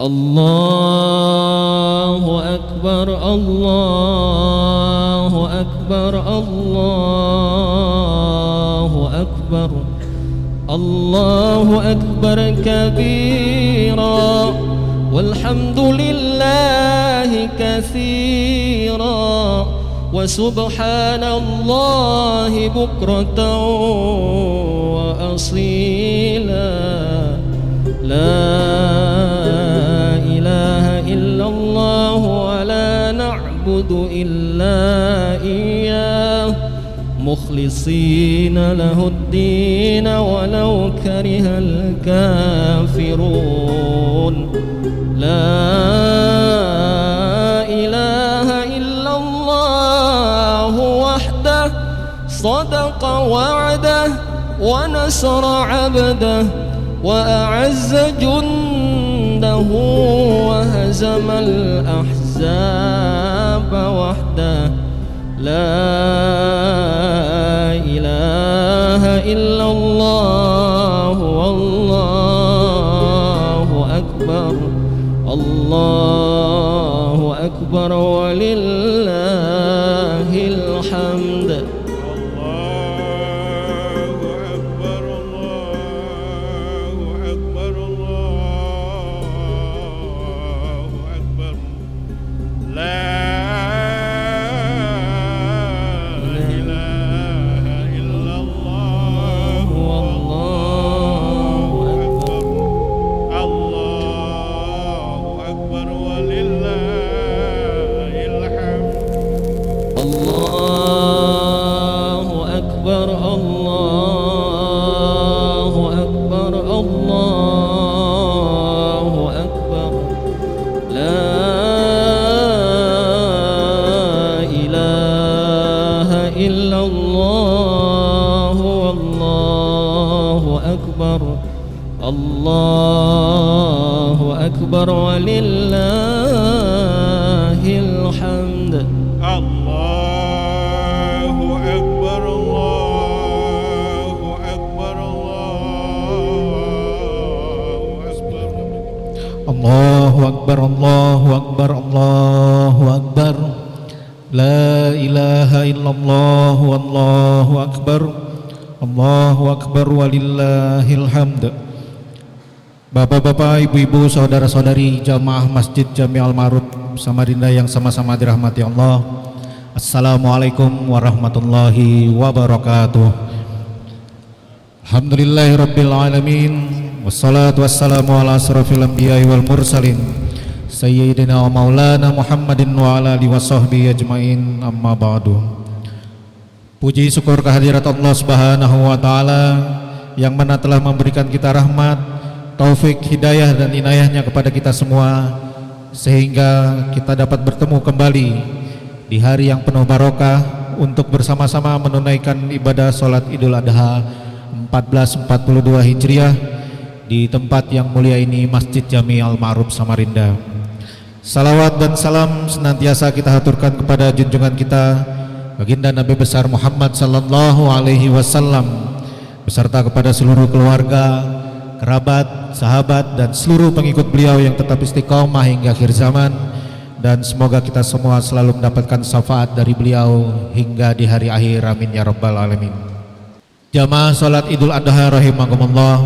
الله أكبر الله أكبر الله أكبر الله أكبر كبيرا والحمد لله كثيرا وسبحان الله بكرة وأصيلا لا إله إلا الله ولا نعبد إلا إياه مخلصين له الدين ولو كره الكافرون لا إله إلا الله وحده صدق وعده ونصر عبده وأعز جنده وهزم الأحزاب وحده لا إله إلا الله والله أكبر الله أكبر ولله الحمد الله أكبر ولله الحمد الله أكبر الله أكبر الله أكبر الله أكبر الله أكبر لا إله إلا الله والله أكبر الله أكبر ولله الحمد. Bapak-bapak, ibu-ibu, saudara-saudari jamaah Masjid Jami Al-Ma'ruf Samarinda yang sama-sama dirahmati Allah, Assalamualaikum warahmatullahi wabarakatuh. Alhamdulillahirabbil alamin, wassalatu wassalamu ala asrofil anbiya'i wal mursalin sayyidina wa maulana Muhammadin wa ala alihi washabbihi ajmain, amma ba'du. Puji syukur kehadirat Allah Subhanahu wa taala yang mana telah memberikan kita rahmat, taufik, hidayah dan inayahnya kepada kita semua, sehingga kita dapat bertemu kembali di hari yang penuh barokah untuk bersama-sama menunaikan ibadah sholat Idul Adha 1442 Hijriah di tempat yang mulia ini, Masjid Jami Al-Ma'ruf Samarinda. Salawat dan salam senantiasa kita haturkan kepada junjungan kita baginda Nabi besar Muhammad sallallahu alaihi wasallam beserta kepada seluruh keluarga, kerabat, sahabat dan seluruh pengikut beliau yang tetap istiqomah hingga akhir zaman, dan semoga kita semua selalu mendapatkan syafaat dari beliau hingga di hari akhir, amin ya rabbal alamin. Jamaah salat Idul Adha rahimakumullah,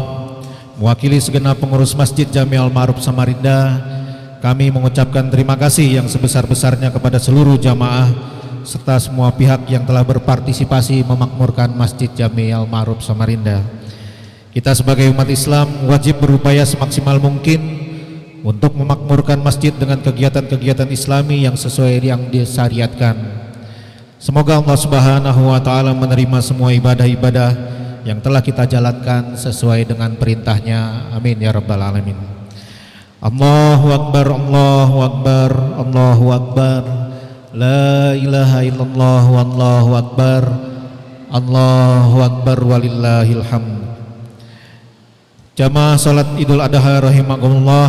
mewakili segenap pengurus Masjid Jami Al-Ma'ruf Samarinda, kami mengucapkan terima kasih yang sebesar-besarnya kepada seluruh jamaah serta semua pihak yang telah berpartisipasi memakmurkan Masjid Jami Al-Ma'ruf Samarinda. Kita sebagai umat Islam wajib berupaya semaksimal mungkin untuk memakmurkan masjid dengan kegiatan-kegiatan Islami yang sesuai yang disyariatkan. Semoga Allah Subhanahu wa taala menerima semua ibadah-ibadah yang telah kita jalankan sesuai dengan perintahnya, amin ya rabbal alamin. Allahu akbar, Allahu akbar, Allahu akbar, la ilaha illallah wallahu akbar, Allahu akbar walillahil hamd. Jamaah salat Idul Adha rahimakumullah,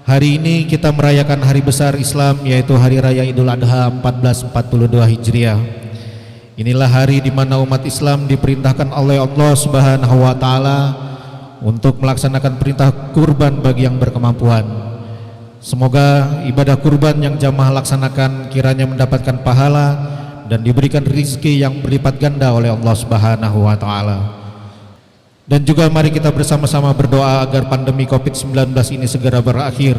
hari ini kita merayakan hari besar Islam, yaitu Hari Raya Idul Adha 1442 Hijriah. Inilah hari di mana umat Islam diperintahkan oleh Allah Subhanahu wa taala untuk melaksanakan perintah kurban bagi yang berkemampuan. Semoga ibadah kurban yang jamaah laksanakan kiranya mendapatkan pahala dan diberikan rizki yang berlipat ganda oleh Allah Subhanahu wa Ta'ala. Dan juga mari kita bersama-sama berdoa agar pandemi COVID-19 ini segera berakhir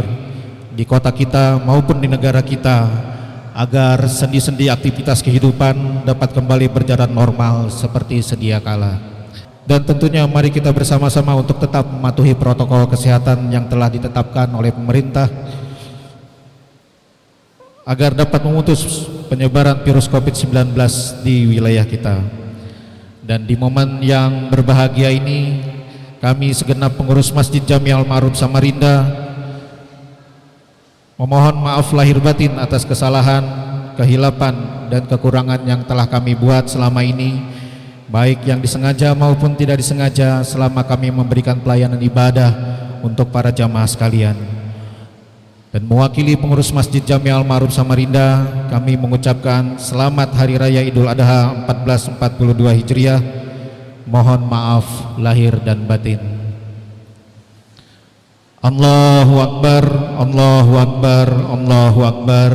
di kota kita maupun di negara kita, agar sendi-sendi aktivitas kehidupan dapat kembali berjalan normal seperti sedia kala. Dan tentunya mari kita bersama-sama untuk tetap mematuhi protokol kesehatan yang telah ditetapkan oleh pemerintah agar dapat memutus penyebaran virus COVID-19 di wilayah kita. Dan di momen yang berbahagia ini, kami segenap pengurus Masjid Jami Al-Ma'ruf Samarinda memohon maaf lahir batin atas kesalahan, kehilapan, dan kekurangan yang telah kami buat selama ini, baik yang disengaja maupun tidak disengaja, selama kami memberikan pelayanan ibadah untuk para jamaah sekalian. Dan mewakili pengurus Masjid Jami Al-Ma'ruf Samarinda, kami mengucapkan selamat Hari Raya Idul Adha 1442 Hijriah. Mohon maaf lahir dan batin. Allahu Akbar, Allahu Akbar, Allahu Akbar.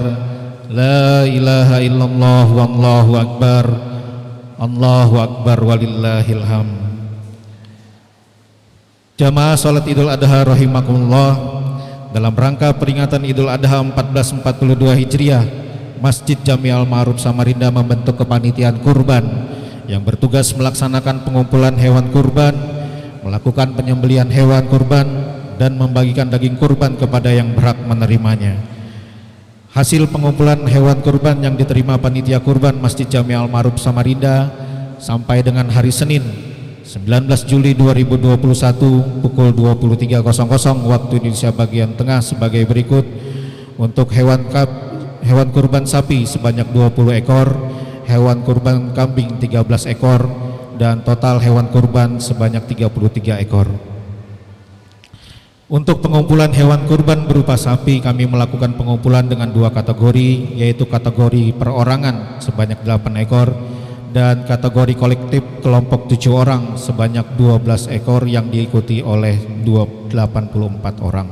La ilaha illallah, wallahu akbar. Allahu Akbar walillahil hamd. Jamaah salat Idul Adha rahimakumullah, dalam rangka peringatan Idul Adha 1442 Hijriah, Masjid Jami Al-Ma'ruf Samarinda membentuk kepanitiaan kurban yang bertugas melaksanakan pengumpulan hewan kurban, melakukan penyembelihan hewan kurban, dan membagikan daging kurban kepada yang berhak menerimanya. Hasil pengumpulan hewan kurban yang diterima panitia kurban Masjid Jami Al-Ma'ruf Samarinda sampai dengan hari Senin 19 Juli 2021 pukul 23.00 waktu Indonesia bagian tengah sebagai berikut. Untuk hewan kurban sapi sebanyak 20 ekor, hewan kurban kambing 13 ekor, dan total hewan kurban sebanyak 33 ekor. Untuk pengumpulan hewan kurban berupa sapi, kami melakukan pengumpulan dengan dua kategori, yaitu kategori perorangan sebanyak 8 ekor dan kategori kolektif kelompok 7 orang sebanyak 12 ekor yang diikuti oleh 84 orang.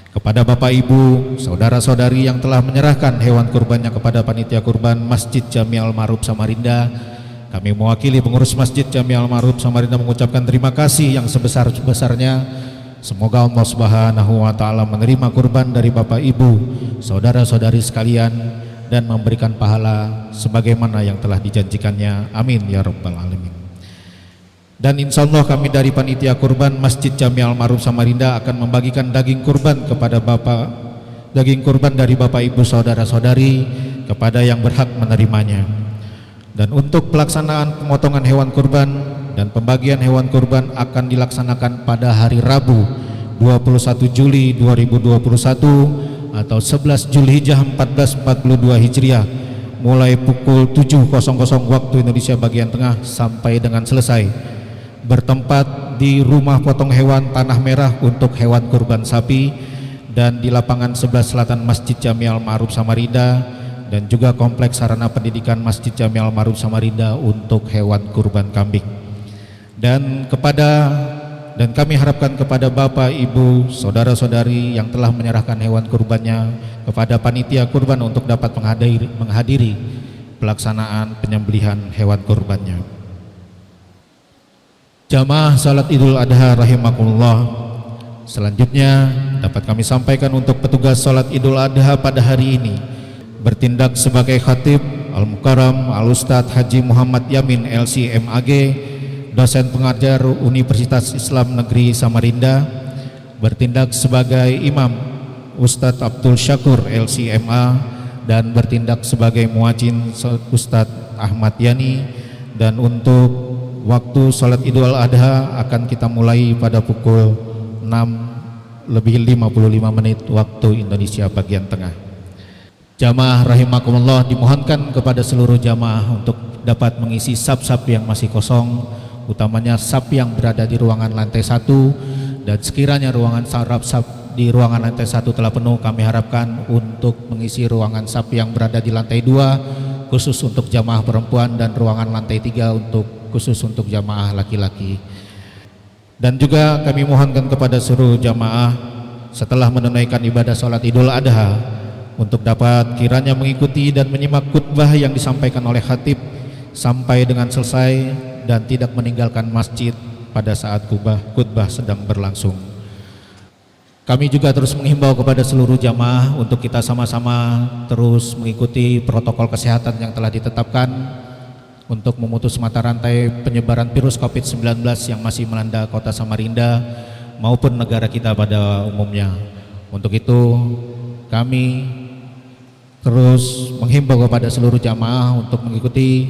Kepada Bapak Ibu, saudara-saudari yang telah menyerahkan hewan kurbannya kepada panitia kurban Masjid Jami Al-Ma'ruf Samarinda, kami mewakili pengurus Masjid Jami Al-Ma'ruf Samarinda mengucapkan terima kasih yang sebesar-besarnya. Semoga Allah Subhanahu wa Ta'ala menerima kurban dari Bapak Ibu, saudara-saudari sekalian, dan memberikan pahala sebagaimana yang telah dijanjikannya. Amin ya rabbal alamin. Dan insya Allah kami dari panitia kurban Masjid Jami Al-Ma'ruf Samarinda akan membagikan daging kurban dari Bapak Ibu saudara-saudari kepada yang berhak menerimanya. Dan untuk pelaksanaan pemotongan hewan kurban dan pembagian hewan kurban akan dilaksanakan pada hari Rabu 21 Juli 2021 atau 11 Zulhijjah 1442 Hijriah, mulai pukul 7.00 waktu Indonesia bagian tengah sampai dengan selesai, bertempat di rumah potong hewan Tanah Merah untuk hewan kurban sapi dan di lapangan sebelah selatan Masjid Jami Al-Ma'ruf Samarinda, dan juga kompleks sarana pendidikan Masjid Jami Al-Ma'ruf Samarinda untuk hewan kurban kambing. Dan kami harapkan kepada Bapak, Ibu, saudara-saudari yang telah menyerahkan hewan kurbannya kepada panitia kurban untuk dapat menghadiri pelaksanaan penyembelihan hewan kurbannya. Jamaah salat Idul Adha rahimakumullah, selanjutnya dapat kami sampaikan untuk petugas salat Idul Adha pada hari ini bertindak sebagai khatib Al-Mukarram Al-Ustadz Haji Muhammad Yamin LC MAG, dosen pengajar Universitas Islam Negeri Samarinda. Bertindak sebagai imam Ustadz Abdul Syakur LCMA, dan bertindak sebagai muadzin Ustadz Ahmad Yani. Dan untuk waktu sholat Idul Adha akan kita mulai pada pukul 6:55 waktu Indonesia bagian tengah. Jamaah rahimakumullah, dimohonkan kepada seluruh jamaah untuk dapat mengisi saf-saf yang masih kosong, utamanya saf yang berada di ruangan lantai 1, dan sekiranya ruangan saf di ruangan lantai 1 telah penuh, kami harapkan untuk mengisi ruangan saf yang berada di lantai 2 khusus untuk jamaah perempuan, dan ruangan lantai 3 khusus untuk jamaah laki-laki. Dan juga kami mohonkan kepada seluruh jamaah setelah menunaikan ibadah sholat Idul Adha untuk dapat kiranya mengikuti dan menyimak khutbah yang disampaikan oleh khatib sampai dengan selesai dan tidak meninggalkan masjid pada saat khutbah sedang berlangsung. Kami juga terus menghimbau kepada seluruh jamaah untuk kita sama-sama terus mengikuti protokol kesehatan yang telah ditetapkan untuk memutus mata rantai penyebaran virus COVID-19 yang masih melanda kota Samarinda maupun negara kita pada umumnya. Untuk itu kami terus menghimbau kepada seluruh jamaah untuk mengikuti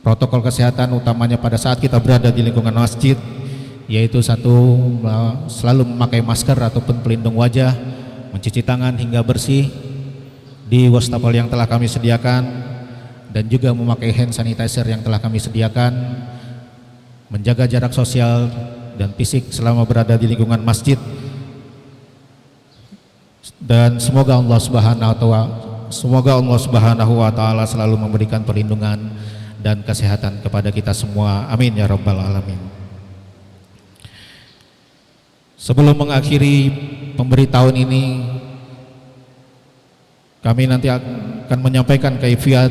protokol kesehatan, utamanya pada saat kita berada di lingkungan masjid, yaitu satu, selalu memakai masker ataupun pelindung wajah, mencuci tangan hingga bersih di wastafel yang telah kami sediakan, dan juga memakai hand sanitizer yang telah kami sediakan, menjaga jarak sosial dan fisik selama berada di lingkungan masjid. Dan semoga Allah Subhanahu wa taala selalu memberikan perlindungan dan kesehatan kepada kita semua. Amin ya rabbal alamin. Sebelum mengakhiri pemberitahuan ini, kami nanti akan menyampaikan kaifiat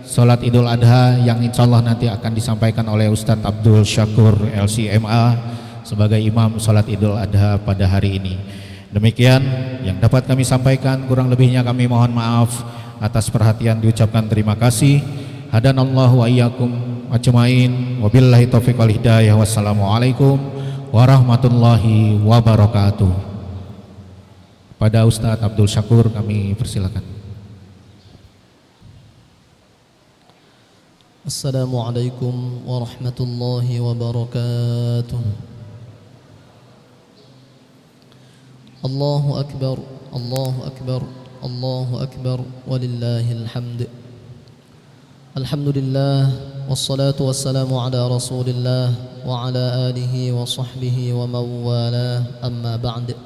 sholat Idul Adha yang insya Allah nanti akan disampaikan oleh Ustadz Abdul Syakur LCMA sebagai imam sholat Idul Adha pada hari ini. Demikian yang dapat kami sampaikan, kurang lebihnya kami mohon maaf. Atas perhatian diucapkan terima kasih. Hadanallahu wa iyyakum ajmain. Wabillahi taufiq wal hidayah. Wassalamualaikum warahmatullahi wabarakatuh. Pada Ustadz Abdul Syakur kami persilakan. Assalamualaikum warahmatullahi wabarakatuh. Allahu akbar, Allahu akbar, Allahu akbar, walillahil hamd. Alhamdulillah, wassalatu wassalamu ala rasulillah wa ala alihi wa sahbihi wa mawalah, amma ba'd.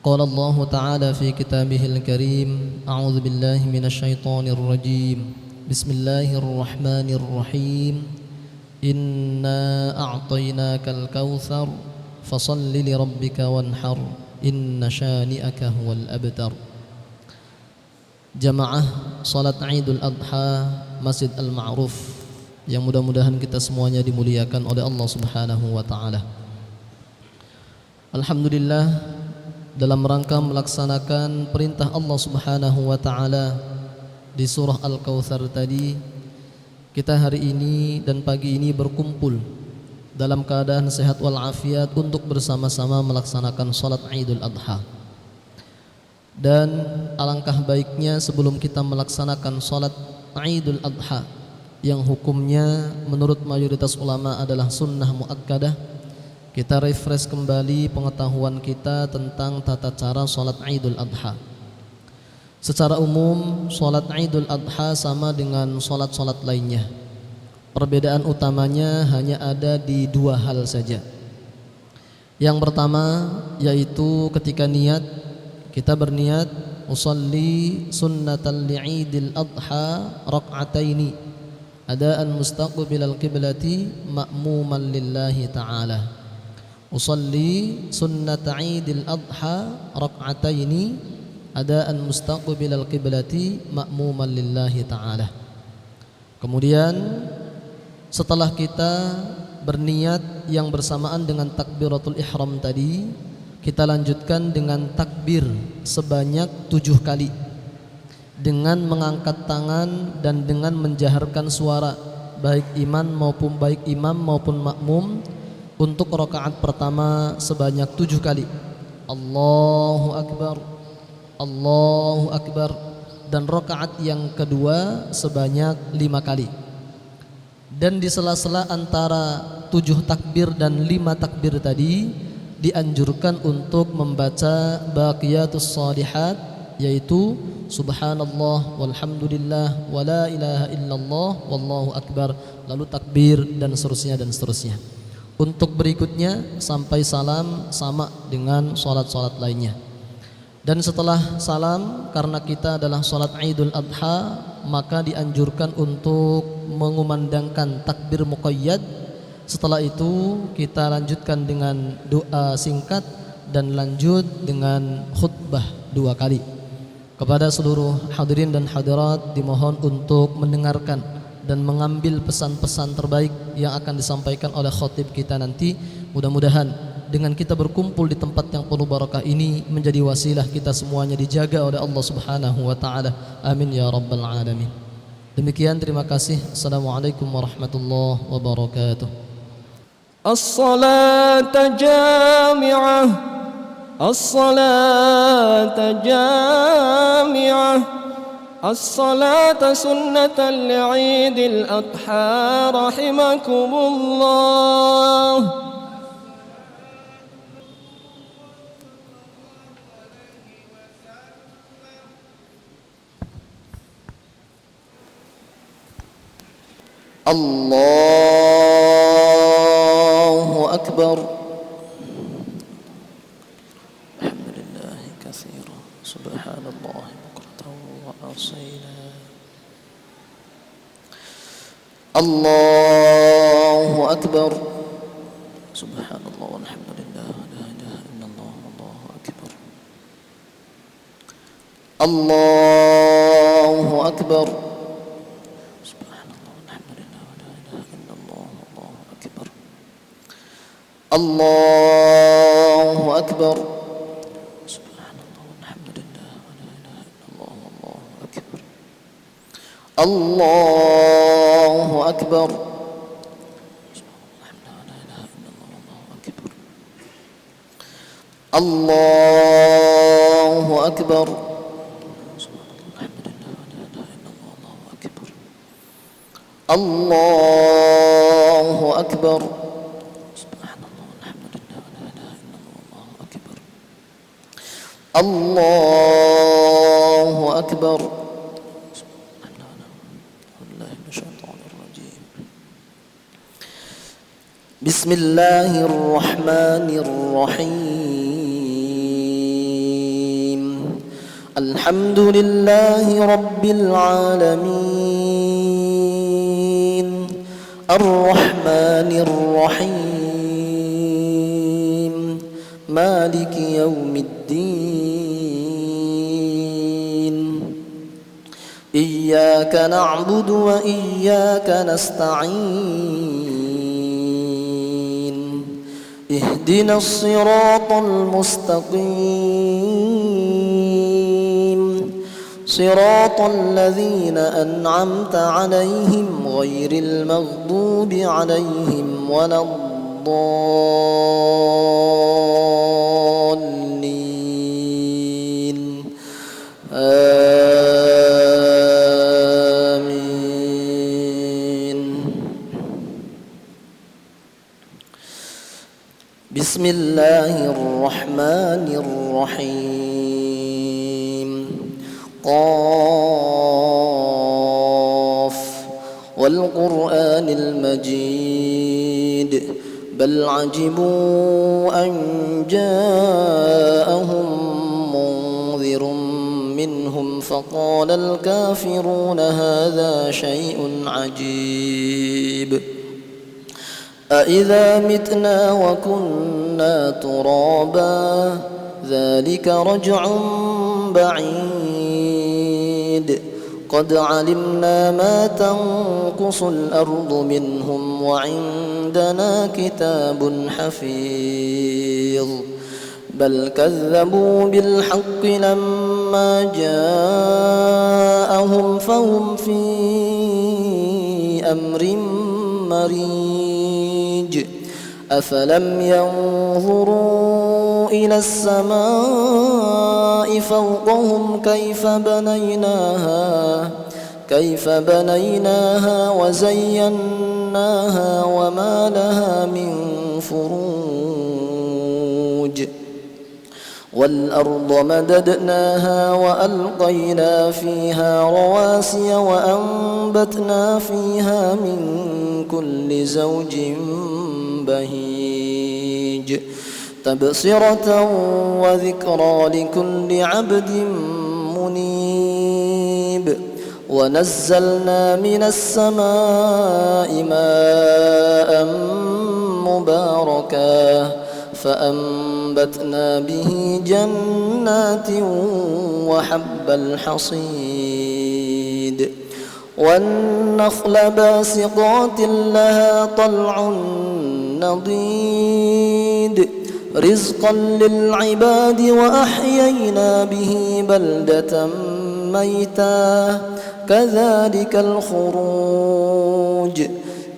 Qala Allah ta'ala fi kitabihil karim, a'udzu billahi minasy syaithanir rajim. Bismillahirrahmanirrahim. Inna a'tainakal kautsar fasalli li rabbika wanhar inna syani'aka huwal abtar. Jamaah salat Idul Adha Masjid Al-Ma'ruf yang mudah-mudahan kita semuanya dimuliakan oleh Allah Subhanahu wa taala. Alhamdulillah, dalam rangka melaksanakan perintah Allah Subhanahu wa taala di surah Al-Kautsar tadi, kita hari ini dan pagi ini berkumpul dalam keadaan sehat walafiat untuk bersama-sama melaksanakan salat Idul Adha. Dan alangkah baiknya sebelum kita melaksanakan salat Idul Adha yang hukumnya menurut mayoritas ulama adalah sunnah muakkadah, kita refresh kembali pengetahuan kita tentang tata cara salat Idul Adha. Secara umum salat Idul Adha sama dengan salat-salat lainnya. Perbedaan utamanya hanya ada di dua hal saja. Yang pertama yaitu ketika niat, kita berniat usalli sunnatal li'idil adha rak'ataini adaan mustaqbilal qiblati ma'muman lillahi ta'ala. Usalli sunnata idil adha rak'ataini adaan mustaqbilal qiblati ma'muman lillahi ta'ala. Kemudian setelah kita berniat yang bersamaan dengan takbiratul ihram tadi, kita lanjutkan dengan takbir sebanyak 7 kali dengan mengangkat tangan dan dengan menjaharkan suara baik imam maupun makmum untuk rakaat pertama sebanyak 7 kali. Allahu akbar, Allahu akbar, dan rakaat yang kedua sebanyak 5 kali. Dan di sela-sela antara 7 takbir dan 5 takbir tadi dianjurkan untuk membaca baqiyatus shalihat, yaitu subhanallah walhamdulillah wala ilaha illallah wallahu akbar, lalu takbir dan seterusnya. Untuk berikutnya sampai salam sama dengan salat-salat lainnya. Dan setelah salam, karena kita adalah salat Idul Adha, maka dianjurkan untuk mengumandangkan takbir muqayyad. Setelah itu kita lanjutkan dengan doa singkat dan lanjut dengan khutbah 2 kali. Kepada seluruh hadirin dan hadirat dimohon untuk mendengarkan dan mengambil pesan-pesan terbaik yang akan disampaikan oleh khatib kita nanti. Mudah-mudahan dengan kita berkumpul di tempat yang penuh barakah ini menjadi wasilah kita semuanya dijaga oleh Allah Subhanahu wa taala. Amin ya rabbal alamin. Demikian, terima kasih. Assalamualaikum warahmatullahi wabarakatuh. As-salata jami'ah, الصلاة جامعة، الصلاة سنة لعيد الأضحى رحمكم الله. الله أكبر. سبحان الله بكرة وأصيلا. الله أكبر. سبحان الله والحمد لله لا إله إلا الله والله أكبر. الله أكبر. سبحان الله والحمد لله لا إله إلا الله والله أكبر. الله أكبر. الله أكبر. الله أكبر. الله أكبر. الله أكبر. بسم الله الرحمن الرحيم. الحمد لله رب العالمين، الرحمن الرحيم، مالك يوم الدين. إياك نعبد وإياك نستعين. اهدنا الصراط المستقيم، صراط الذين أنعمت عليهم غير المغضوب عليهم ولا الضالين. بسم الله الرحمن الرحيم. قاف والقرآن المجيد بل عجبوا أن جاءهم منذر منهم فقال الكافرون هذا شيء عجيب. أإذا متنا وكنا ترابا ذلك رجع بعيد. قد علمنا ما تنقص الأرض منهم وعندنا كتاب حفيظ. بل كذبوا بالحق لما جاءهم فهم في أمر مريج. أفلم ينظروا إلى السماء فوقهم كيف بنيناها وزيناها وما لها من فروج. والأرض مددناها وألقينا فيها رواسي وأنبتنا فيها من كل زوج بهيج. تبصرة وذكرى لكل عبد منيب. ونزلنا من السماء ماء مباركا فأنبتنا به جنات وحب الحصيد والنخل باسقات لها طلع نضيد رزقا للعباد وأحيينا به بلدة ميتا كذلك الخروج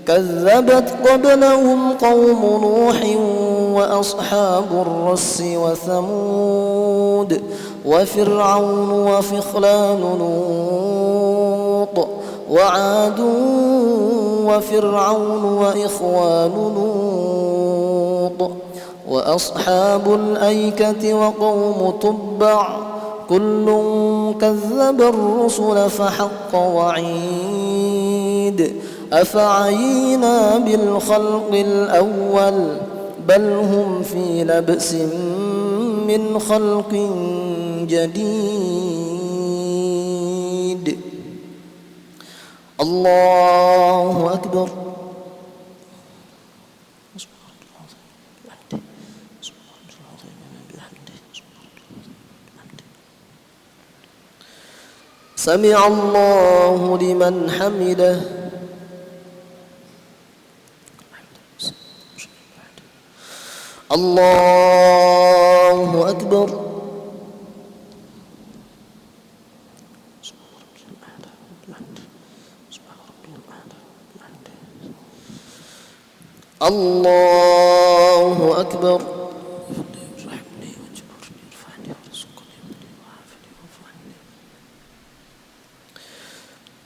كذبت قبلهم قوم نوح وأصحاب الرس وثمود وفرعون وفخلان لوط وعاد وفرعون وإخوان لوط وأصحاب الأيكة وقوم تبع كل كذب الرسل فحق وعيد أفعينا بالخلق الأول بل هم في لبس من خلق جديد الله أكبر. سمع الله لمن حمده. الله أكبر. الله أكبر.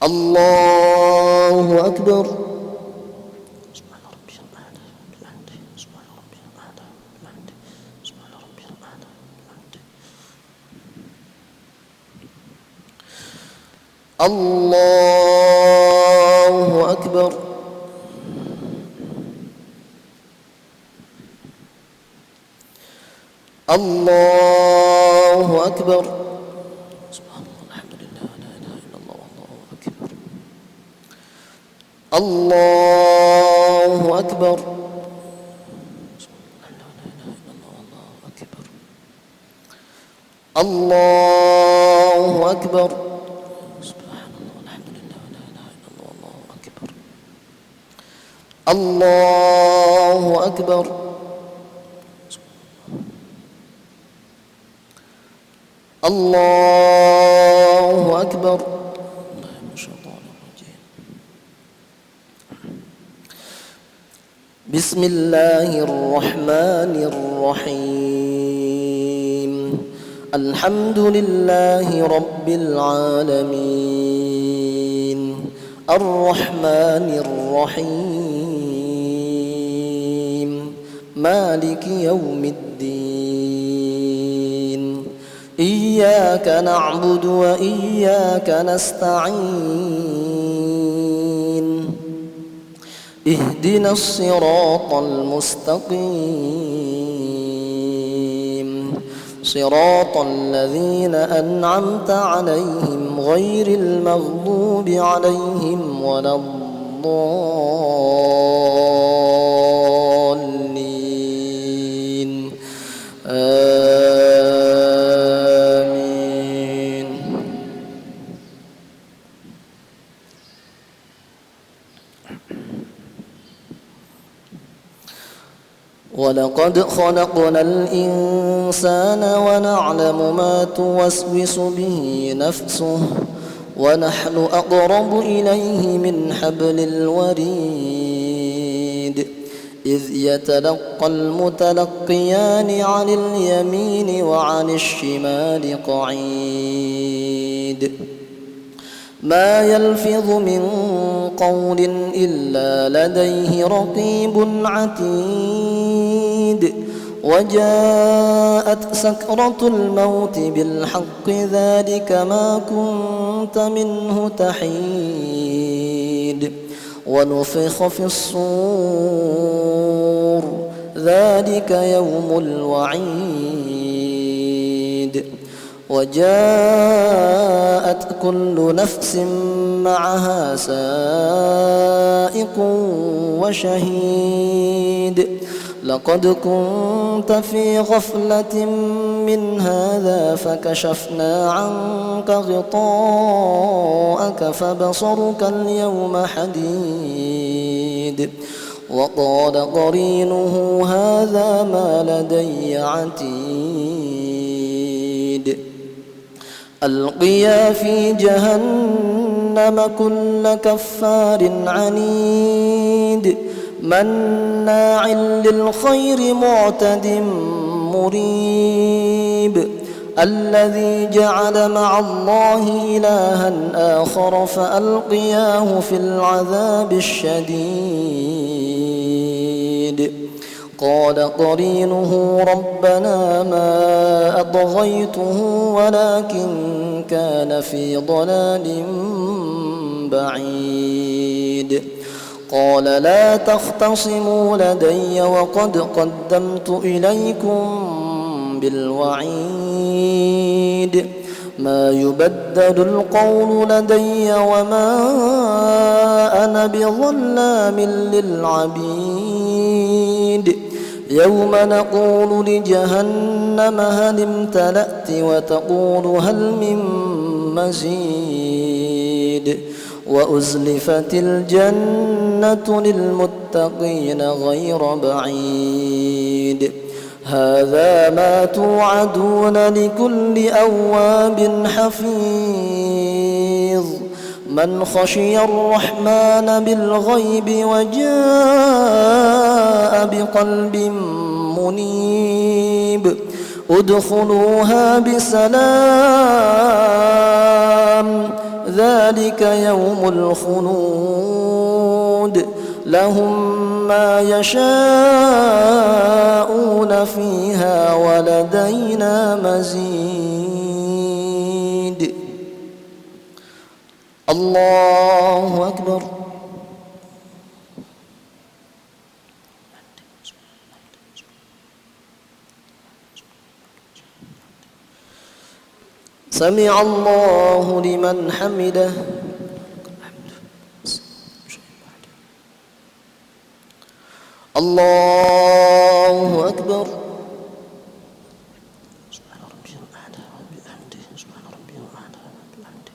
الله أكبر. الله أكبر. الله أكبر. سبحان الله الحمد لله لا إله إلا الله والله أكبر. الله أكبر. الله أكبر. سبحان الله الحمد لله لا إله إلا الله والله أكبر. الله أكبر. الله أكبر. بسم الله الرحمن الرحيم الحمد لله رب العالمين الرحمن الرحيم مالك يوم الدين إياك نعبد وإياك نستعين اهدنا الصراط المستقيم صراط الذين أنعمت عليهم غير المغضوب عليهم ولا الضالين آمين. ولقد خلقنا الإنسان ونعلم ما توسوس به نفسه ونحن أقرب إليه من حبل الوريد إذ يتلقى المتلقيان عن اليمين وعن الشمال قعيد ما يلفظ من قول إلا لديه رقيب عتيد وجاءت سكرة الموت بالحق ذلك ما كنت منه تحيد ونفخ في الصور ذلك يوم الوعيد وجاءت كل نفس معها سائق وشهيد لقد كنت في غفلة من هذا فكشفنا عنك غطاءك فبصرك اليوم حديد وقال قرينه هذا ما لدي عتيد ألقيا في جهنم كل كفار عنيد مناع للخير معتد مريب الذي جعل مع الله إلها آخر فألقياه في العذاب الشديد قال قرينه ربنا ما أطغيته ولكن كان في ضلال بعيد قال لا تختصموا لدي وقد قدمت إليكم بالوعيد ما يبدل القول لدي وما أنا بظلام للعبيد يوم نقول لجهنم هل امتلأت وتقول هل من مزيد وأزلفت الجنة للمتقين غير بعيد هذا ما توعدون لكل أواب حفيظ من خشي الرحمن بالغيب وجاء بقلب منيب ادخلوها بسلام ذلك يوم الخلود لهم ما يشاءون فيها ولدينا مزيد الله أكبر سمع الله لمن حمده الله أكبر سبحان ربي الأعلى وبحمده سبحان ربي الأعلى وبحمده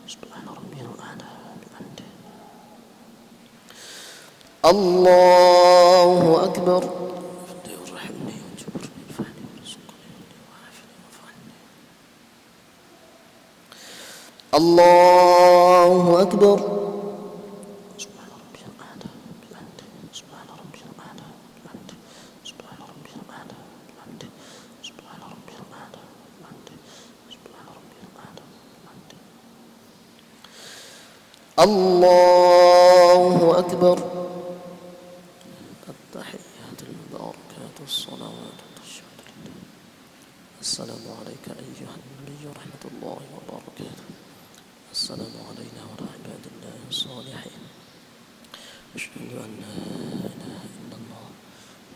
سبحان ربي الأعلى وبحمده الله أكبر ارحمني واجبرني وارفعني وارزقني وعافني وارفعني الله أكبر الله أكبر التحيات المباركات الصلوات السلام عليك أيها النبي ورحمة الله وبركاته السلام علينا وعلى عباد الله الصالحين أشهد أن لا إله إلا الله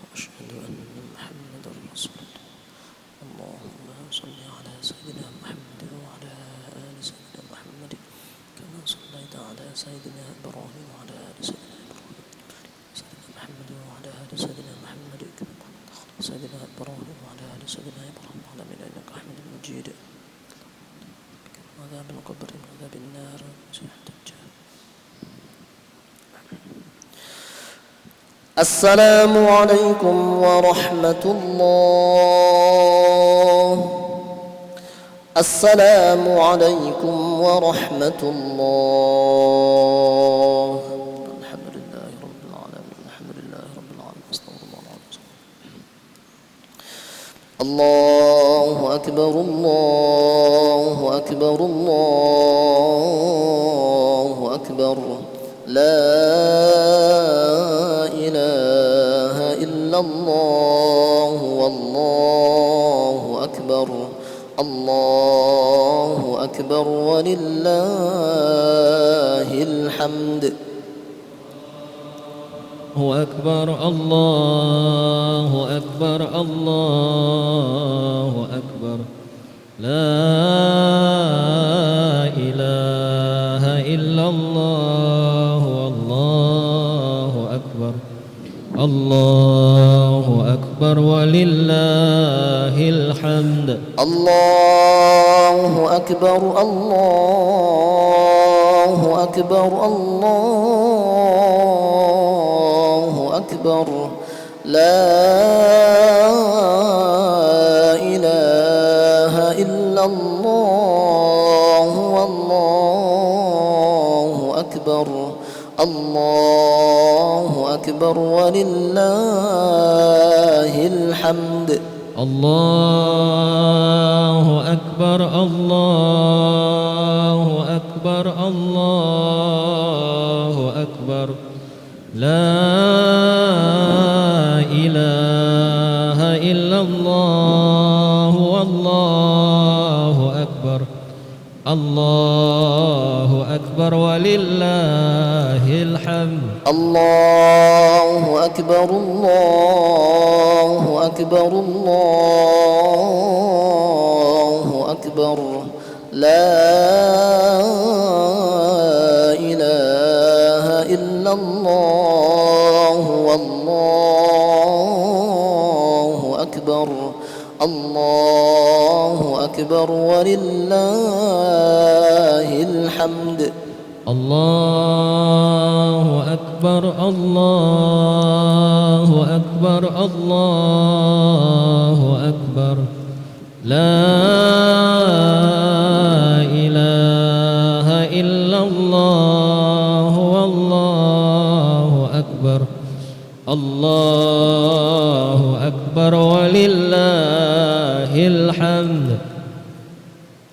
وأشهد أن محمدا رسول الله اللهم صل على سيدنا محمد وعلى آل سيدنا محمد كما صليت على سيدنا إبراهيم وعلى آل سيدنا إبراهيم سيدنا محمد وعلى آل سيدنا محمد كما سيدنا إبراهيم وعلى آل سيدنا إبراهيم العالمين إنك حميد مجيد عذاب القبر من عذاب النار ومسيح الدجال السلام عليكم ورحمة الله السلام عليكم ورحمة الله الحمد لله رب العالمين الحمد لله رب العالمين استغفر الله العظيم الله أكبر الله أكبر الله أكبر لا إله إلا الله والله أكبر الله أكبر ولله الحمد الله أكبر الله أكبر الله أكبر لا إله إلا الله والله أكبر الله أكبر ولله الحمد. الله أكبر الله أكبر الله أكبر لا إله إلا الله والله أكبر الله أكبر ولله الحمد. الله أكبر الله أكبر الله أكبر لا إله إلا الله والله أكبر الله أكبر ولله الحمد. الله أكبر الله أكبر الله أكبر لا إله إلا الله والله أكبر الله أكبر ولله الحمد. الله أكبر الله أكبر الله أكبر لا إله إلا الله والله أكبر الله أكبر ولله الحمد.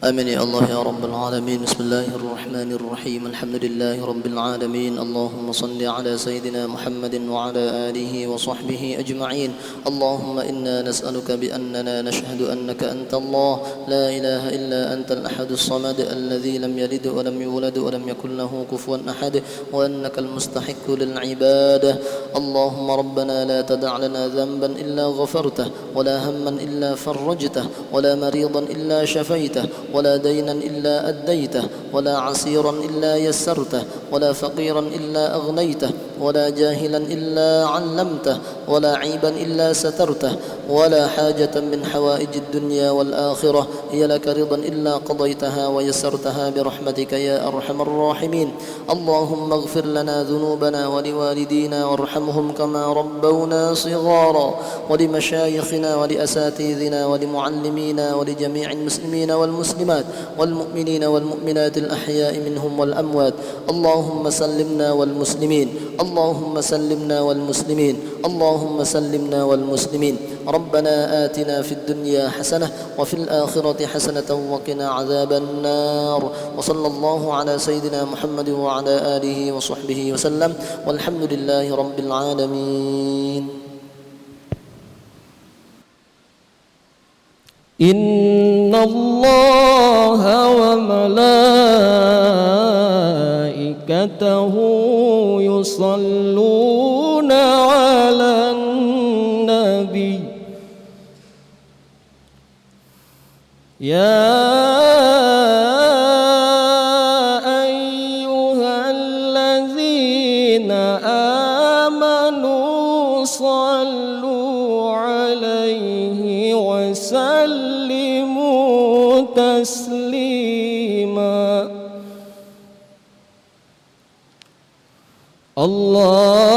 آمين يا الله يا رب العالمين. بسم الله الرحمن الرحيم. الحمد لله رب العالمين. اللهم صل على سيدنا محمد وعلى آله وصحبه أجمعين. اللهم إنا نسألك بأننا نشهد أنك أنت الله لا إله إلا أنت الأحد الصمد الذي لم يلد ولم يولد ولم يكن له كفوا أحد وأنك المستحق للعبادة. اللهم ربنا لا تدع لنا ذنبا إلا غفرته ولا هما إلا فرجته ولا مريضا إلا شفيته ولا دينا إلا أديته ولا عسيرا إلا يسرته ولا فقيرا إلا أغنيته ولا جاهلا إلا علمته ولا عيبا إلا سترته ولا حاجة من حوائج الدنيا والآخرة هي لك رضا إلا قضيتها ويسرتها برحمتك يا أرحم الراحمين. اللهم اغفر لنا ذنوبنا ولوالدينا وارحمهم كما ربونا صغارا ولمشايخنا ولأساتذتنا ولمعلمينا ولجميع المسلمين والمسلمات والمؤمنين والمؤمنات الأحياء منهم والأموات. اللهم سلمنا والمسلمين اللهم سلمنا والمسلمين اللهم سلمنا والمسلمين. ربنا آتنا في الدنيا حسنة وفي الآخرة حسنة وقنا عذاب النار. وصلى الله على سيدنا محمد وعلى آله وصحبه وسلم والحمد لله رب العالمين. إن الله وملائكته يصلون على النبي يا أيها الذين آمنوا صلوا عليه وسلموا تسليما.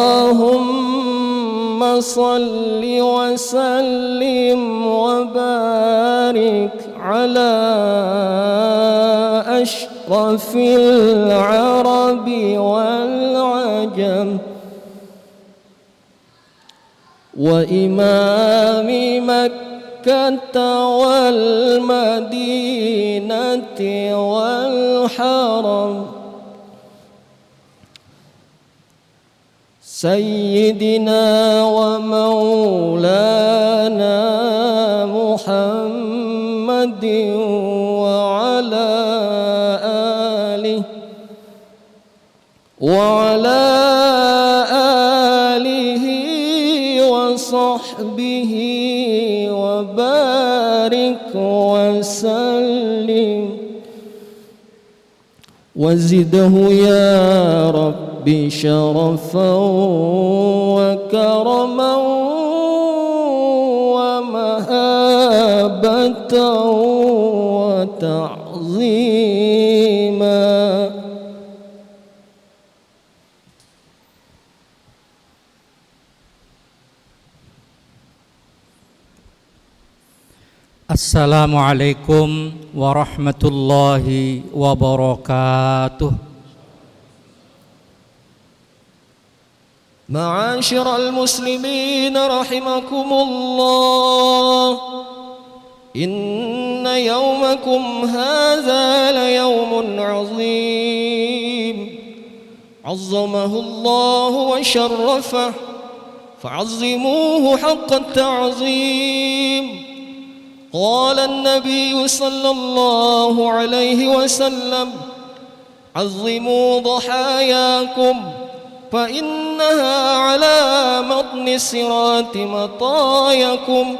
اللهم صل وسلم وبارك على أشرف العرب والعجم وإمام مكة والمدينة والحرم سيدنا ومولانا محمد وعلى آله وصحبه وبارك وسلم وزده يا رب شرفا كرما ومهابة وتعظيما. Assalamualaikum warahmatullahi wabarakatuh. معاشر المسلمين رحمكم الله، إن يومكم هذا ليوم عظيم عظمه الله وشرفه، فعظموه حق التعظيم. قال النبي صلى الله عليه وسلم: عظموا ضحاياكم فإنها على متن الصراط مطاياكم.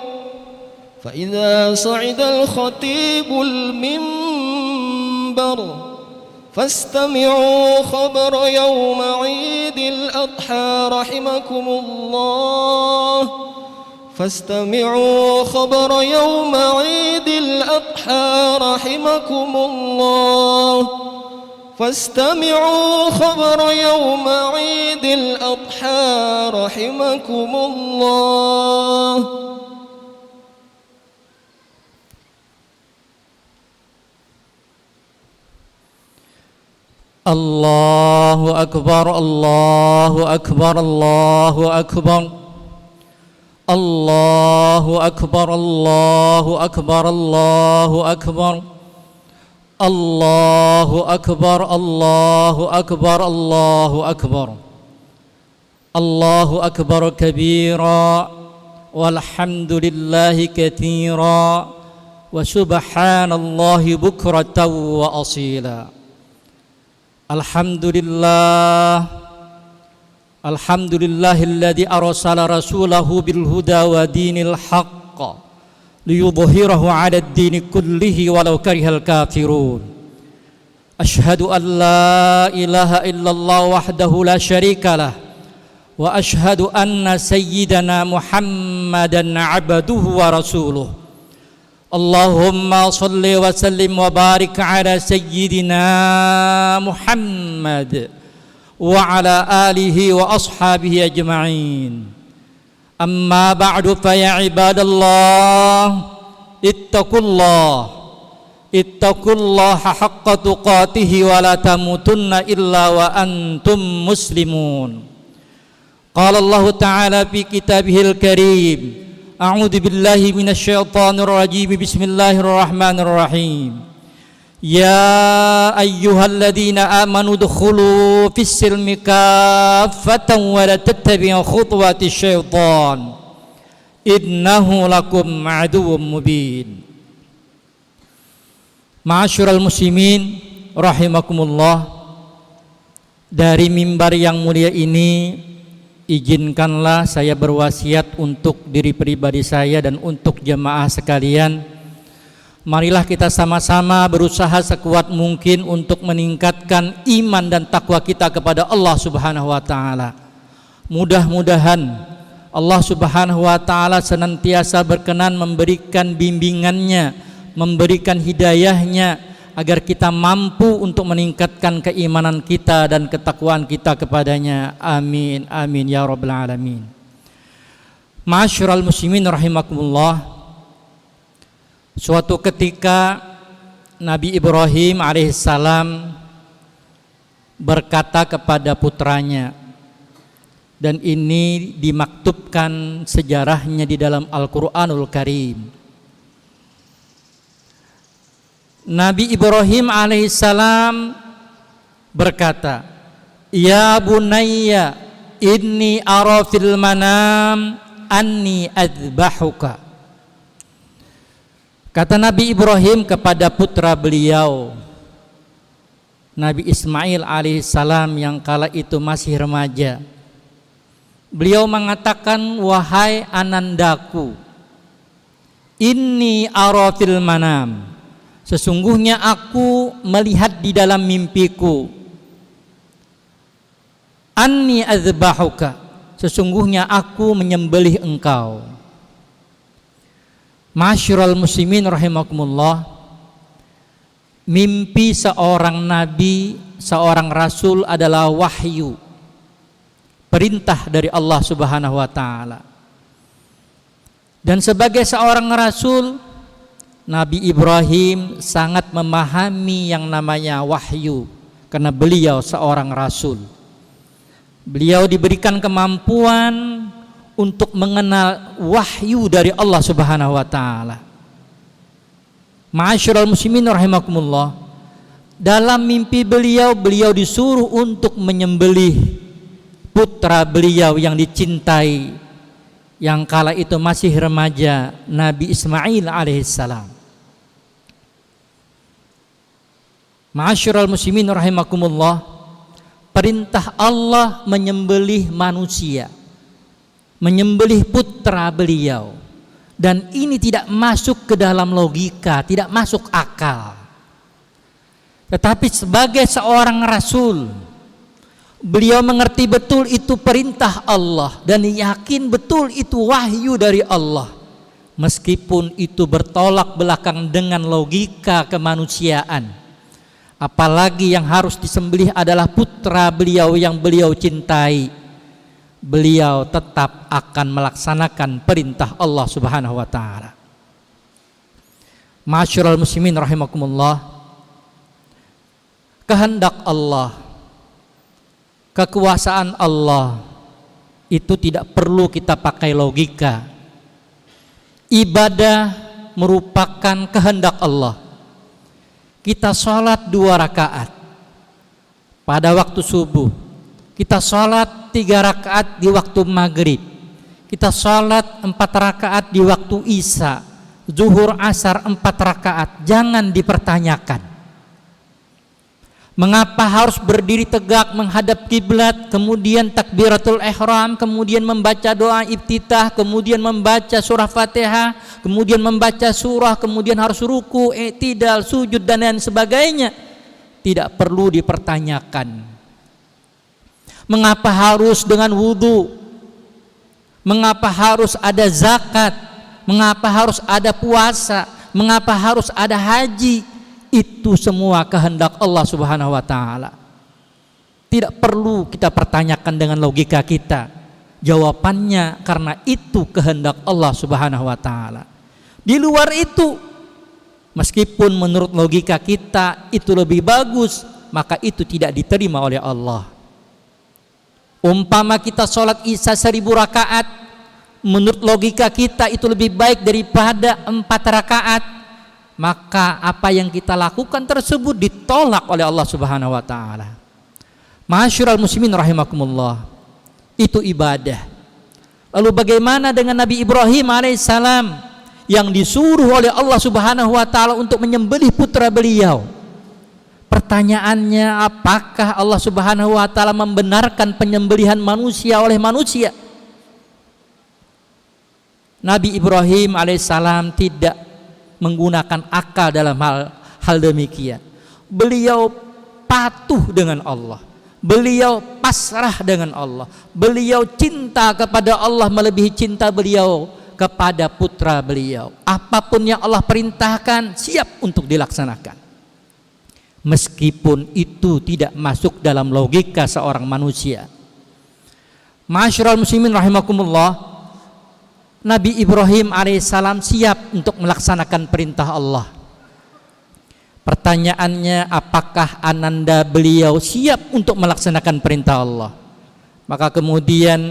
فإذا صعد الخطيب المنبر فاستمعوا خبر يوم عيد الأضحى رحمكم الله. فاستمعوا خبر يوم عيد الأضحى رحمكم الله. فاستمعوا خبر يوم عيد الأضحى رحمكم الله. الله أكبر الله أكبر الله أكبر الله أكبر الله أكبر الله أكبر الله أكبر الله أكبر الله أكبر الله أكبر كبيرا والحمد لله كثيرا وسبحان الله بكرة وأصيلا. الحمد لله الحمد لله الذي أرسل رسوله بالهدى ودين الحق ليظهره على الدين كله ولو كره الكافرون. أشهد أن لا إله إلا الله وحده لا شريك له، وأشهد أن سيدنا محمدا عبده ورسوله. اللهم صل وسلم وبارك على سيدنا محمد وعلى آله وأصحابه أجمعين. أما بعد فيا عباد الله اتقوا الله حق تقاته ولا تموتن إلا وأنتم مسلمون. قال الله تعالى في كتابه الكريم: أعوذ بالله من الشيطان الرجيم، بسم الله الرحمن الرحيم. يا أيها الذين آمنوا ادخلوا في السلم كافة ولا تتبعوا خطوات الشيطان إنه لكم عدو مبين. Ma'asyiral muslimin rahimakumullah, dari mimbar yang mulia ini izinkanlah saya berwasiat untuk diri pribadi saya dan untuk jemaah sekalian. Marilah kita sama-sama berusaha sekuat mungkin untuk meningkatkan iman dan takwa kita kepada Allah Subhanahu wa taala. Mudah-mudahan Allah Subhanahu wa taala senantiasa berkenan memberikan bimbingannya, memberikan hidayahnya agar kita mampu untuk meningkatkan keimanan kita dan ketakwaan kita kepadanya. Amin amin ya rabbal alamin. Ma'asyiral muslimin rahimakumullah, suatu ketika Nabi Ibrahim alaihissalam berkata kepada putranya, dan ini dimaktubkan sejarahnya di dalam Al-Quranul Karim. Nabi Ibrahim alaihissalam berkata, "Ya bunayya, inni ara fil manam anni adzbahuka." Kata Nabi Ibrahim kepada putra beliau, Nabi Ismail alaihissalam yang kala itu masih remaja. Beliau mengatakan, "Wahai anandaku, inni ara fil manam, sesungguhnya aku melihat di dalam mimpiku, anni adzbahuka, sesungguhnya aku menyembelih engkau. Ma'asyiral muslimin rahimakumullah, mimpi seorang nabi, seorang rasul adalah wahyu, perintah dari Allah Subhanahu wa taala. Dan sebagai seorang rasul, Nabi Ibrahim sangat memahami yang namanya wahyu karena beliau seorang rasul. Beliau diberikan kemampuan untuk mengenal wahyu dari Allah Subhanahu wa taala. Ma'asyiral muslimin rahimakumullah, dalam mimpi beliau disuruh untuk menyembelih putra beliau yang dicintai, yang kala itu masih remaja, Nabi Ismail alaihissalam. Ma'asyiral muslimin rahimakumullah, perintah Allah menyembelih manusia, menyembelih putra beliau, dan ini tidak masuk ke dalam logika, tidak masuk akal. Tetapi sebagai seorang rasul, beliau mengerti betul itu perintah Allah dan yakin betul itu wahyu dari Allah, meskipun itu bertolak belakang dengan logika kemanusiaan. Apalagi yang harus disembelih adalah putra beliau yang beliau cintai, beliau tetap akan melaksanakan perintah Allah Subhanahu wa taala. Ma'asyiral muslimin rahimakumullah, kehendak Allah, kekuasaan Allah itu tidak perlu kita pakai logika. Ibadah merupakan kehendak Allah. Kita sholat 2 rakaat pada waktu subuh, kita sholat 3 rakaat di waktu maghrib, kita sholat 4 rakaat di waktu isya, zuhur, asar 4 rakaat. Jangan dipertanyakan mengapa harus berdiri tegak menghadap kiblat, kemudian takbiratul ihram, kemudian membaca doa iftitah, kemudian membaca surah Fatihah, kemudian membaca surah, kemudian harus ruku, i'tidal, sujud dan lain sebagainya. Tidak perlu dipertanyakan. Mengapa harus dengan wudu? Mengapa harus ada zakat? Mengapa harus ada puasa? Mengapa harus ada haji? Itu semua kehendak Allah Subhanahu wa taala. Tidak perlu kita pertanyakan dengan logika kita. Jawabannya karena itu kehendak Allah Subhanahu wa taala. Di luar itu, meskipun menurut logika kita itu lebih bagus, maka itu tidak diterima oleh Allah. Umpama kita sholat isya 1000 rakaat, menurut logika kita itu lebih baik daripada 4 rakaat, maka apa yang kita lakukan tersebut ditolak oleh Allah Subhanahu wa taala. Ma'asyiral muslimin rahimakumullah, itu ibadah. Lalu bagaimana dengan Nabi Ibrahim alaihissalam yang disuruh oleh Allah Subhanahu wa taala untuk menyembelih putra beliau? Pertanyaannya, apakah Allah Subhanahu wa taala membenarkan penyembelihan manusia oleh manusia? Nabi Ibrahim alaihissalam tidak menggunakan akal dalam hal demikian. Beliau patuh dengan Allah, beliau pasrah dengan Allah, beliau cinta kepada Allah melebihi cinta beliau kepada putra beliau. Apapun yang Allah perintahkan siap untuk dilaksanakan, meskipun itu tidak masuk dalam logika seorang manusia. Ma'asyiral muslimin rahimakumullah, Nabi Ibrahim alaihissalam siap untuk melaksanakan perintah Allah. Pertanyaannya, apakah ananda beliau siap untuk melaksanakan perintah Allah? Maka kemudian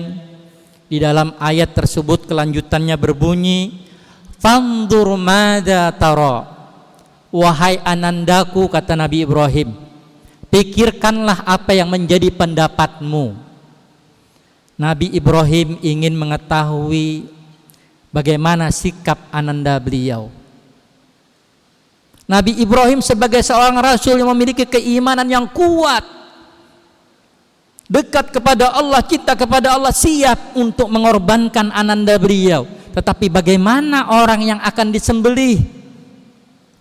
di dalam ayat tersebut kelanjutannya berbunyi, "Fanzur madza tara." Wahai anandaku, kata Nabi Ibrahim, pikirkanlah apa yang menjadi pendapatmu. Nabi Ibrahim ingin mengetahui bagaimana sikap ananda beliau. Nabi Ibrahim sebagai seorang rasul yang memiliki keimanan yang kuat, dekat kepada Allah, cinta kepada Allah, siap untuk mengorbankan ananda beliau. Tetapi bagaimana orang yang akan disembelih,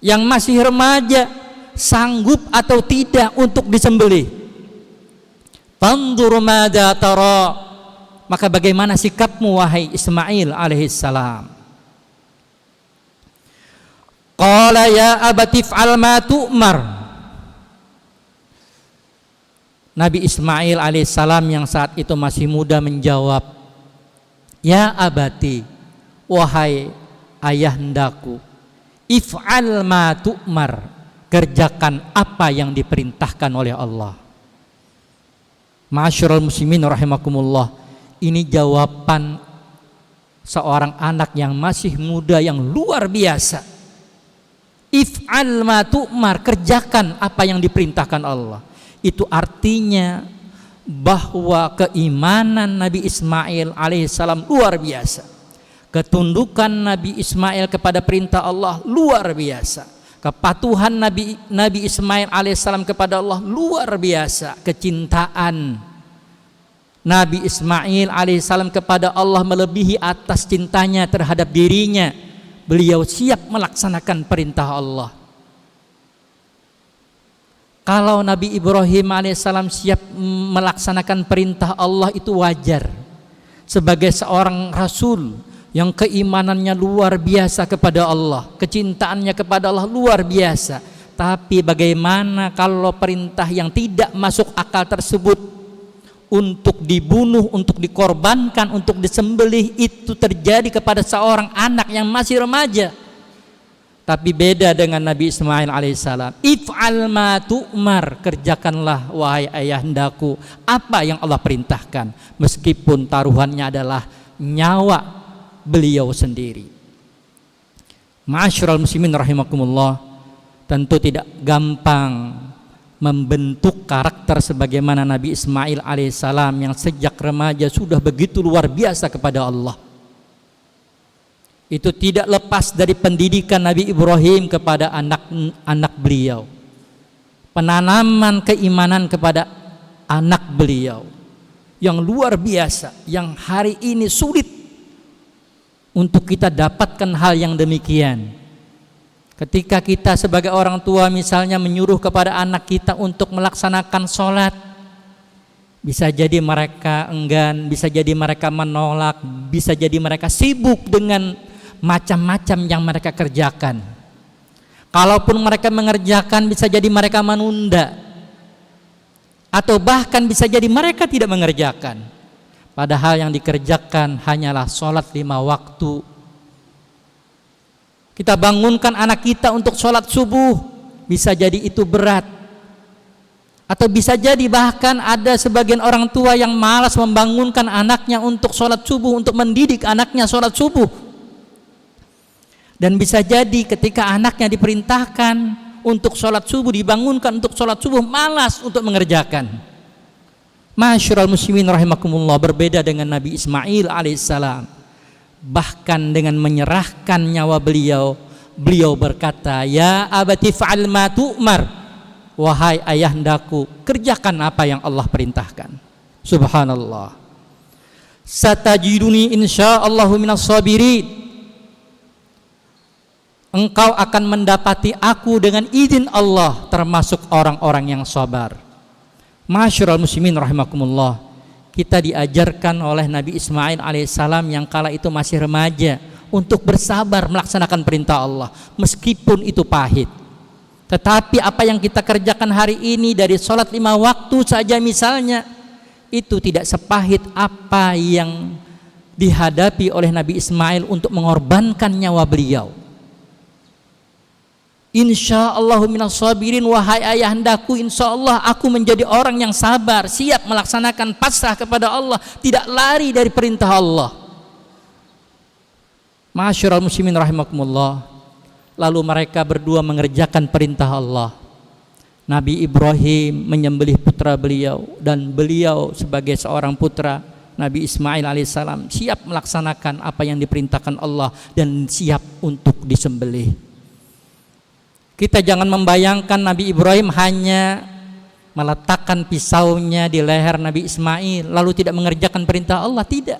yang masih remaja, sanggup atau tidak untuk disembelih? Fanzur madza tara. Maka bagaimana sikapmu wahai Ismail alaihissalam? Qala ya abati fa'al ma tu'mar. Nabi Ismail alaihissalam yang saat itu masih muda menjawab, ya abati, wahai ayahandaku, if'al ma tu'mar, kerjakan apa yang diperintahkan oleh Allah. Ma'asyiral muslimin rahimakumullah, ini jawaban seorang anak yang masih muda yang luar biasa. If'al ma tu'mar, kerjakan apa yang diperintahkan Allah. Itu artinya bahwa keimanan Nabi Ismail alaihissalam luar biasa. Ketundukan Nabi Ismail kepada perintah Allah luar biasa. Kepatuhan Nabi Ismail alaihissalam kepada Allah luar biasa. Kecintaan Nabi Ismail alaihissalam kepada Allah melebihi atas cintanya terhadap dirinya. Beliau siap melaksanakan perintah Allah. Kalau Nabi Ibrahim alaihissalam siap melaksanakan perintah Allah itu wajar. Sebagai seorang rasul yang keimanannya luar biasa kepada Allah, kecintaannya kepada Allah luar biasa. Tapi bagaimana kalau perintah yang tidak masuk akal tersebut untuk dibunuh, untuk dikorbankan, untuk disembelih itu terjadi kepada seorang anak yang masih remaja? Tapi beda dengan Nabi Ismail alaihissalam. If'al ma tu'mar, kerjakanlah wahai ayahandaku apa yang Allah perintahkan, meskipun taruhannya adalah nyawa beliau sendiri. Ma'asyiral muslimin rahimakumullah, tentu tidak gampang membentuk karakter sebagaimana Nabi Ismail alaihissalam yang sejak remaja sudah begitu luar biasa kepada Allah. Itu tidak lepas dari pendidikan Nabi Ibrahim kepada anak-anak beliau, penanaman keimanan kepada anak beliau yang luar biasa, yang hari ini sulit untuk kita dapatkan hal yang demikian. Ketika kita sebagai orang tua misalnya menyuruh kepada anak kita untuk melaksanakan sholat, bisa jadi mereka enggan, bisa jadi mereka menolak, bisa jadi mereka sibuk dengan macam-macam yang mereka kerjakan. Kalaupun mereka mengerjakan, bisa jadi mereka menunda, atau bahkan bisa jadi mereka tidak mengerjakan. Padahal yang dikerjakan hanyalah sholat 5 waktu. Kita bangunkan anak kita untuk sholat subuh, bisa jadi itu berat. Atau bisa jadi bahkan ada sebagian orang tua yang malas membangunkan anaknya untuk sholat subuh, untuk mendidik anaknya sholat subuh. Dan bisa jadi ketika anaknya diperintahkan untuk sholat subuh, dibangunkan untuk sholat subuh, malas untuk mengerjakan. Ma'asyiral muslimin rahimakumullah, berbeda dengan Nabi Ismail alaihissalam. Bahkan dengan menyerahkan nyawa beliau, beliau berkata, ya abati fa'al ma tu'mar, wahai ayahandaku, kerjakan apa yang Allah perintahkan. Subhanallah. Satajiduni insyaallahu minas sabirin. Engkau akan mendapati aku dengan izin Allah termasuk orang-orang yang sabar. Ma'asyiral muslimin rahimakumullah, kita diajarkan oleh Nabi Ismail alaihissalam yang kala itu masih remaja untuk bersabar melaksanakan perintah Allah meskipun itu pahit. Tetapi apa yang kita kerjakan hari ini dari sholat 5 waktu saja misalnya, itu tidak sepahit apa yang dihadapi oleh Nabi Ismail untuk mengorbankan nyawa beliau. Insyaallahu minas sabirin, wahai ayahandaku, insyaallah aku menjadi orang yang sabar, siap melaksanakan pasrah kepada Allah, tidak lari dari perintah Allah. Ma'asyiral muslimin rahimakumullah, lalu mereka berdua mengerjakan perintah Allah. Nabi Ibrahim menyembelih putra beliau, dan beliau sebagai seorang putra Nabi Ismail alaihissalam siap melaksanakan apa yang diperintahkan Allah dan siap untuk disembelih. Kita jangan membayangkan Nabi Ibrahim hanya meletakkan pisaunya di leher Nabi Ismail lalu tidak mengerjakan perintah Allah, tidak.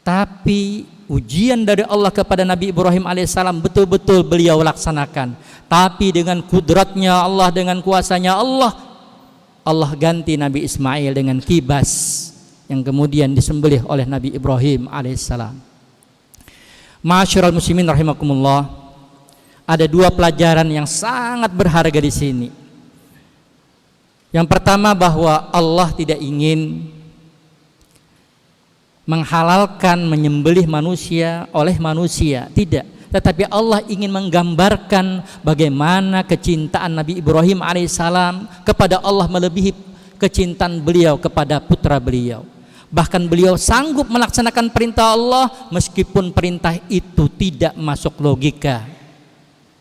Tapi ujian dari Allah kepada Nabi Ibrahim alaihissalam betul-betul beliau laksanakan. Tapi dengan kudratnya Allah, dengan kuasanya Allah, Allah ganti Nabi Ismail dengan kibas yang kemudian disembelih oleh Nabi Ibrahim alaihissalam. Ma'asyiral muslimin rahimakumullah, ada dua pelajaran yang sangat berharga di sini. Yang pertama, bahwa Allah tidak ingin menghalalkan menyembelih manusia oleh manusia, tidak, tetapi Allah ingin menggambarkan bagaimana kecintaan Nabi Ibrahim alaihissalam kepada Allah melebihi kecintaan beliau kepada putra beliau. Bahkan beliau sanggup melaksanakan perintah Allah meskipun perintah itu tidak masuk logika.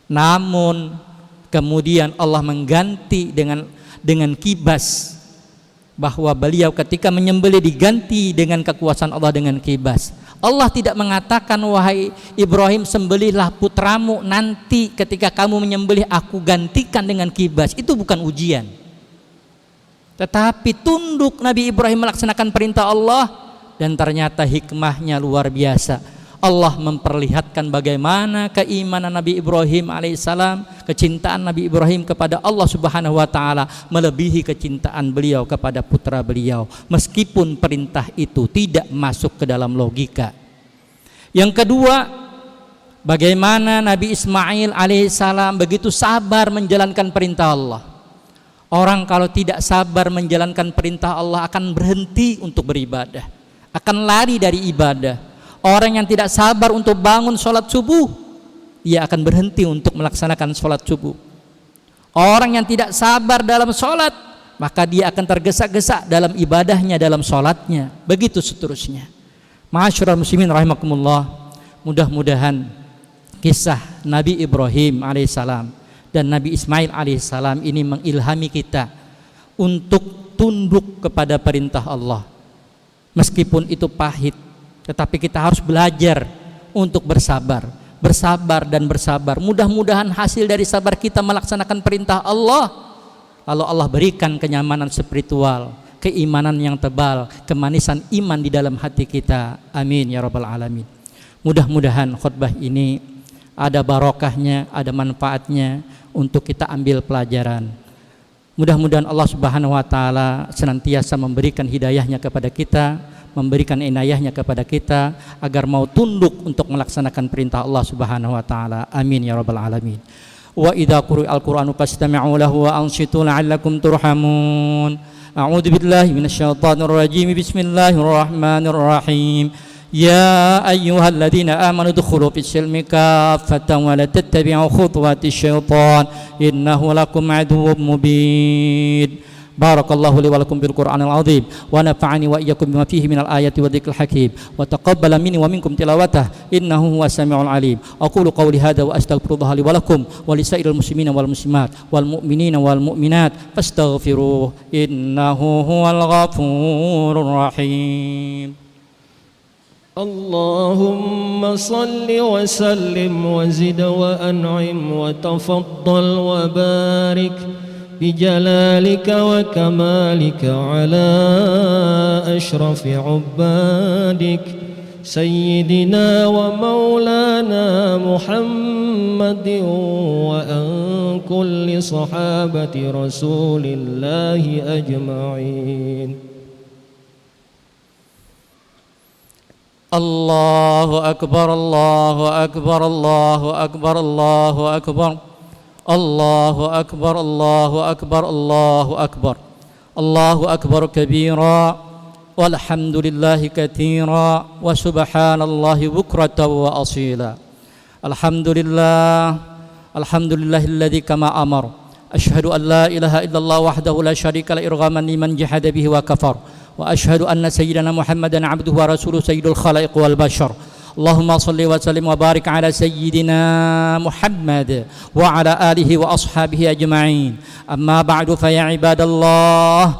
Namun kemudian Allah mengganti dengan kibas, bahwa beliau ketika menyembelih diganti dengan kekuasaan Allah dengan kibas. Allah tidak mengatakan, wahai Ibrahim, sembelihlah putramu, nanti ketika kamu menyembelih aku gantikan dengan kibas. Itu bukan ujian, tetapi tunduk Nabi Ibrahim melaksanakan perintah Allah, dan ternyata hikmahnya luar biasa. Allah memperlihatkan bagaimana keimanan Nabi Ibrahim alaihissalam, kecintaan Nabi Ibrahim kepada Allah subhanahu wa ta'ala melebihi kecintaan beliau kepada putra beliau, meskipun perintah itu tidak masuk ke dalam logika. Yang kedua, bagaimana Nabi Ismail alaihissalam begitu sabar menjalankan perintah Allah. Orang kalau tidak sabar menjalankan perintah Allah akan berhenti untuk beribadah, akan lari dari ibadah. Orang yang tidak sabar untuk bangun sholat subuh, dia akan berhenti untuk melaksanakan sholat subuh. Orang yang tidak sabar dalam sholat, maka dia akan tergesa-gesa dalam ibadahnya, dalam sholatnya. Begitu seterusnya. Ma'asyiral muslimin rahimakumullah, mudah-mudahan kisah Nabi Ibrahim alaihissalam dan Nabi Ismail alaihissalam ini mengilhami kita untuk tunduk kepada perintah Allah. Meskipun itu pahit, tetapi kita harus belajar untuk bersabar dan bersabar. Mudah-mudahan hasil dari sabar kita melaksanakan perintah Allah, lalu Allah berikan kenyamanan spiritual, keimanan yang tebal, kemanisan iman di dalam hati kita. Amin ya rabbal alamin. Mudah-mudahan khutbah ini ada barokahnya, ada manfaatnya untuk kita ambil pelajaran. Mudah-mudahan Allah subhanahu wa ta'ala senantiasa memberikan hidayahnya kepada kita, memberikan inayahnya kepada kita agar mau tunduk untuk melaksanakan perintah Allah subhanahu wa ta'ala. Amin ya rabbal alamin. Wa idza quri'al qur'anu fastami'u lahu wa ansitu la'allakum turhamun. A'udzu billahi minasyaitonir rajim. Bismillahirrahmanirrahim. Ya ayyuhalladzina amanu udkhulu fis-silmi kaffatan wa la tattabi'u khutuwatis syaitan innahu lakum aduwwun mubin. Barakallahu li wa lakum bil Qur'anil azim wa nafa'ani wa iyyakum bima fihi minal ayati wa dzikril hakim wa taqabbala minni wa minkum tilawatah innahu huwas samiul alim. Aqulu qawli hadza wa astaghfirullah li wa lakum wa lisairil muslimina wal muslimat wal mu'minina wal mu'minat fastaghfiruhu innahu huwal ghafurur rahim. اللهم صل وسلم وزد وأنعم وتفضل وبارك بجلالك وكمالك على أشرف عبادك سيدنا ومولانا محمد وأن كل صحابة رسول الله أجمعين. Allahu akbar, Allahu akbar, Allahu akbar, Allahu akbar, Allahu akbar, Allahu akbar, Allahu akbar, Allahu akbar kabira walhamdulillahi katsira wa subhanallahi bukratan wa asila. Alhamdulillahilladzi kama amar. Asyhadu an la ilaha illallah wahdahu la syarika la irghaman liman jahada bihi wa kafar. Wa asyhadu anna sayyidina Muhammadan abduhu wa rasuluhu sayyidul khalaiq wal bashar. Allahumma salli wa sallim wa barik ala sayyidina Muhammad wa ala alihi wa ashabihi ajma'in. Amma ba'du fa ya ibadallah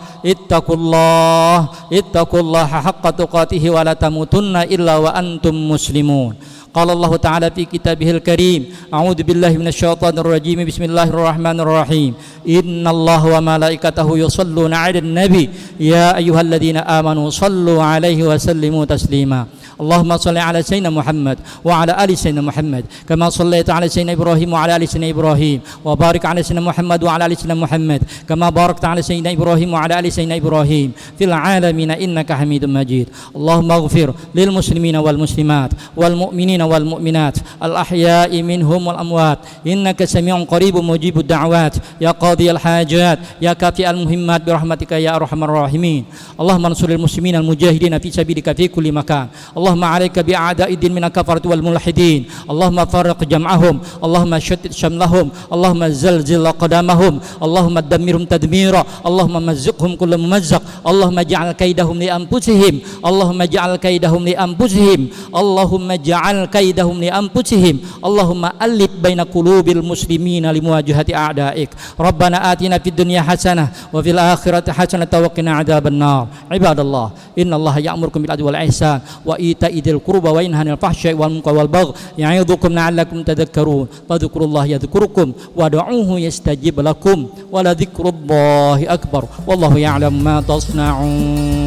ittaqullaha haqqa tuqatih wa la tamutunna illa wa antum muslimun. Qala Allah Ta'ala fi kitabihil karim. A'udzu billahi minasyaitonir rajim. Bismillahirrahmanirrahim. Innallaha wa malaikatahu yusholluna 'alan nabi ya ayyuhalladzina amanu shallu 'alaihi wa sallimu taslima. Allahumma salli ala sayyidina Muhammad wa ala ali sayyidina Muhammad kama sallaita ala sayyidina Ibrahim wa ala ali sayyidina Ibrahim wa barik ala sayyidina Muhammad wa ala ali sayyidina Muhammad kama barakta ala sayyidina Ibrahim wa ala ali sayyidina Ibrahim fil alamin innaka Hamidum Majid. Allahumma ighfir lil muslimina wal muslimat wal mu'minina wal mu'minat al ahya'i minhum wal amwat innaka sami'un qaribun mujibud da'wat ya qadiyal hajat ya kafi'al muhimmat bi rahmatika ya arhamar rahimin. Allahumma ansuril muslimina al mujahidin fi sabilika fi kulli makan. Allahumma 'alaika bi a'da'iddin min al-kafarati wal mulhidin. Allahumma farriq jam'ahum, Allahumma shattit shamlahum, Allahumma zalzil aqdamahum, Allahumma dammirhum tadmira, Allahumma mazziqhum kull mumazzaq, Allahumma ja'al kaidahum li anfusihim, Allahumma ja'al kaidahum li anfusihim, Allahumma ja'al kaidahum li anfusihim, Allahumma allif baina qulubil muslimina limuwajahati a'daik. Rabbana atina fid dunya hasanah wa fil akhirati hasanah wa qina adzabannar. Ibadallah, innallaha ya'murukum bil adli wal ihsan wa ita'i dzil qurba wa yanha 'anil fahsya'i wal munkari wal baghi ya'idzukum la'allakum tadhakkarun. Fadhkurullaha yadhkurukum wad'uuhu yastajib lakum wa la dzikrullahi akbar wallahu ya'lamu ma tasna'un.